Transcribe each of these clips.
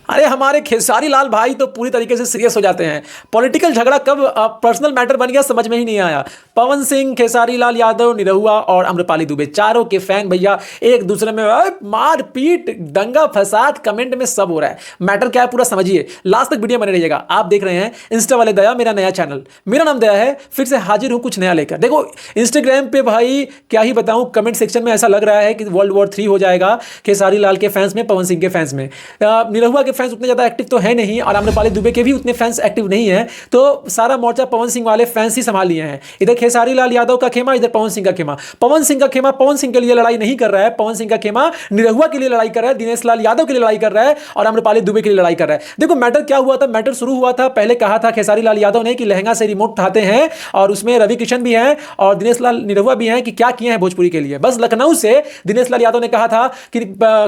अरे हमारे खेसारी लाल भाई तो पूरी तरीके से सीरियस हो जाते हैं। पॉलिटिकल झगड़ा कब पर्सनल मैटर बन गया समझ में ही नहीं आया। पवन सिंह, खेसारी लाल यादव, निरहुआ और आम्रपाली दुबे चारों के फैन भैया एक दूसरे में मार पीट, दंगा फसाद, कमेंट में सब हो रहा है। मैटर क्या है पूरा समझिए, लास्ट तक वीडियो बने रहिएगा। आप देख रहे हैं इंस्टा वाले दया, मेरा नया चैनल। मेरा नाम दया है, फिर से हाजिर हूं कुछ नया लेकर। देखो इंस्टाग्राम पे भाई क्या ही बताऊं, कमेंट सेक्शन में ऐसा लग रहा है कि वर्ल्ड वॉर 3 हो जाएगा खेसारी लाल के फैंस में, पवन सिंह के फैंस में। निरहुआ के फैंस उतने ज्यादा एक्टिव तो है नहीं और आम्रपाली दुबे के भी उतने फैंस एक्टिव नहीं है, तो सारा मोर्चा पवन सिंह वाले फैंस ही संभाल लिए हैं। इधर खेसारी लाल यादव का खेमा, इधर पवन सिंह का खेमा। पवन सिंह का खेमा पवन सिंह के लिए लड़ाई नहीं कर रहा है, पवन सिंह का खेमा निरहुआ के लिए लड़ाई कर रहा है, दिनेश लाल यादव के लिए लड़ाई कर रहा है और आम्रपाली दुबे के लिए लड़ाई कर रहा है। देखो मैटर क्या हुआ था, मैटर शुरू हुआ था, पहले कहा था खेसारी लाल यादव ने कि लहंगा से रिमोट उठाते हैं और उसमें रवि किशन भी हैं और दिनेश लाल निरहुआ भी हैं कि क्या किए हैं भोजपुरी के लिए। बस लखनऊ से दिनेश लाल यादव ने कहा था कि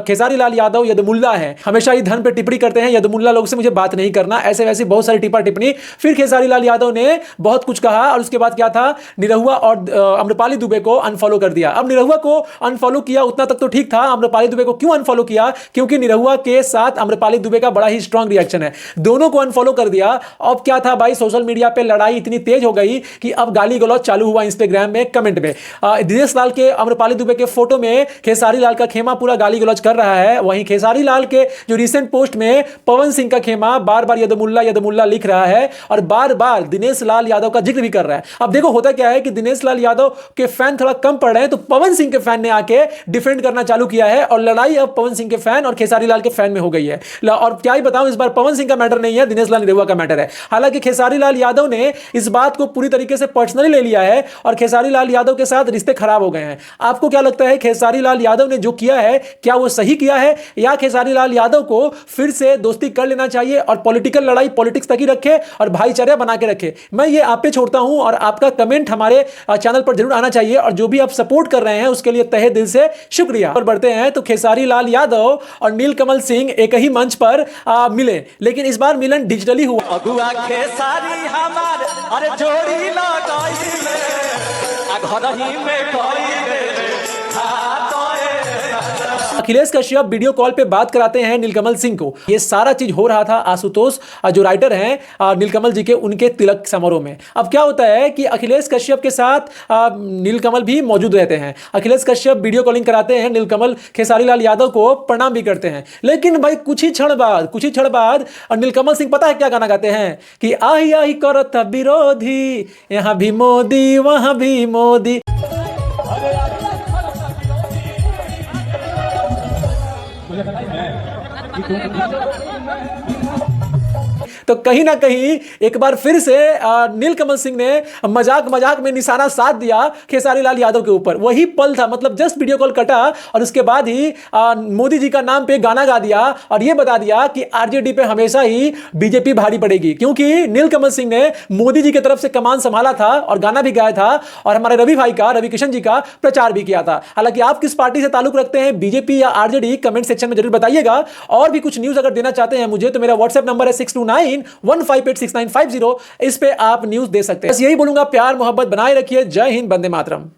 खेसारी लाल यादव यदमुल्ला है, हमेशा ही धन पे टिप्पणी करते हैं, यदमुल्ला लोग से मुझे बात नहीं करना, ऐसे वैसे बहुत सारी टिप्पा टिप्पणी। फिर खेसारी लाल यादव ने बहुत कुछ कहा और उसके बाद क्या था, निरहुआ और आम्रपाली दुबे को अनफॉलो कर दिया। अब निरहुआ को अनफॉलो किया उतना तक तो ठीक था, आम्रपाली दुबे को क्यों अनफॉलो किया? क्योंकि निरहुआ के साथ आम्रपाली दुबे का बड़ा ही स्ट्रांग रिएक्शन है, दोनों को अनफॉलो कर दिया। अब क्या था भाई, सोशल मीडिया पे लड़ाई इतनी तेज हो गई कि अब गाली गलौज चालू हुआ इंस्टाग्राम में, कमेंट में। दिनेश लाल के आम्रपाली दुबे के फोटो में खेसारी लाल का खेमा पूरा गाली गलौज कर रहा है, वहीं खेसारी लाल के जो रिसेंट पोस्ट में पवन सिंह का खेमा बार बार यदमुल्ला यदमुल्ला लिख रहा है और बार बार दिनेश लाल यादव का जिक्र भी कर रहा है। अब देखो होता क्या है कि दिनेश लाल यादव के फैन थोड़ा कम पड़ रहे हैं, तो पवन सिंह के फैन ने आके डिफेंड करना चालू किया है और लड़ाई अब पवन सिंह के फैन और खेसारी लाल के फैन में हो गई है। और क्या ही बताऊं, इस बार पवन सिंह का मैटर नहीं है, दिनेश लाल निरहुआ का मैटर है। हालांकि खेसारी लाल यादव ने इस बात को पूरी तरीके से पर्सनली ले लिया है और खेसारी लाल यादव के साथ रिश्ते खराब हो गए हैं। आपको क्या लगता है, खेसारी लाल यादव ने जो किया है क्या वो सही किया है, या खेसारी लाल यादव को फिर से दोस्ती कर लेना चाहिए और पॉलिटिकल लड़ाई पॉलिटिक्स तक ही रखे और भाईचारा बना के रखे? मैं ये आप पे छोड़ता हूं और आपका कमेंट हमारे चैनल पर जरूर आना चाहिए और जो भी आप सपोर्ट कर रहे हैं उसके लिए तहे दिल से शुक्रिया। और बढ़ते हैं तो खेसारी लाल यादव और नीलकमल सिंह एक ही मंच पर मिले, लेकिन इस बार मिलन डिजिटली हुआ। अगुआ खेसारी हमार अरे जोड़ी लगाई घर ही में अखिलेश कश्यप वीडियो कॉल पे बात कराते हैं नीलकमल सिंह को। ये सारा चीज हो रहा था आशुतोष जो राइटर हैं नीलकमल जी के, उनके तिलक समारोह में। अब क्या होता है कि अखिलेश कश्यप के साथ नीलकमल भी मौजूद रहते हैं। अखिलेश कश्यप वीडियो कॉलिंग कराते हैं, नीलकमल खेसारी लाल यादव को प्रणाम भी करते हैं। लेकिन भाई कुछ ही क्षण बाद नीलकमल सिंह पता है क्या गाना गाते हैं कि आही आही करत विरोधी, यहाँ भी मोदी वहां भी मोदी। तो कहीं ना कहीं एक बार फिर से नीलकमल सिंह ने मजाक में निशाना साध दिया खेसारी लाल यादव के ऊपर। वही पल था, मतलब जस्ट वीडियो कॉल कटा और उसके बाद ही मोदी जी का नाम पे गाना गा दिया और यह बता दिया कि आरजेडी पे हमेशा ही बीजेपी भारी पड़ेगी, क्योंकि नीलकमल सिंह ने मोदी जी की तरफ से कमान संभाला था और गाना भी गाया था और हमारे रवि किशन जी का प्रचार भी किया था। हालांकि आप किस पार्टी से ताल्लुक रखते हैं, बीजेपी या आरजेडी, कमेंट सेक्शन में जरूर बताइएगा। और भी कुछ न्यूज अगर देना चाहते हैं मुझे तो मेरा व्हाट्सएप नंबर है 6291586950, इस पे आप न्यूज दे सकते हैं। बस यही बोलूंगा, प्यार मोहब्बत बनाए रखिए। जय हिंद, वंदे मातरम।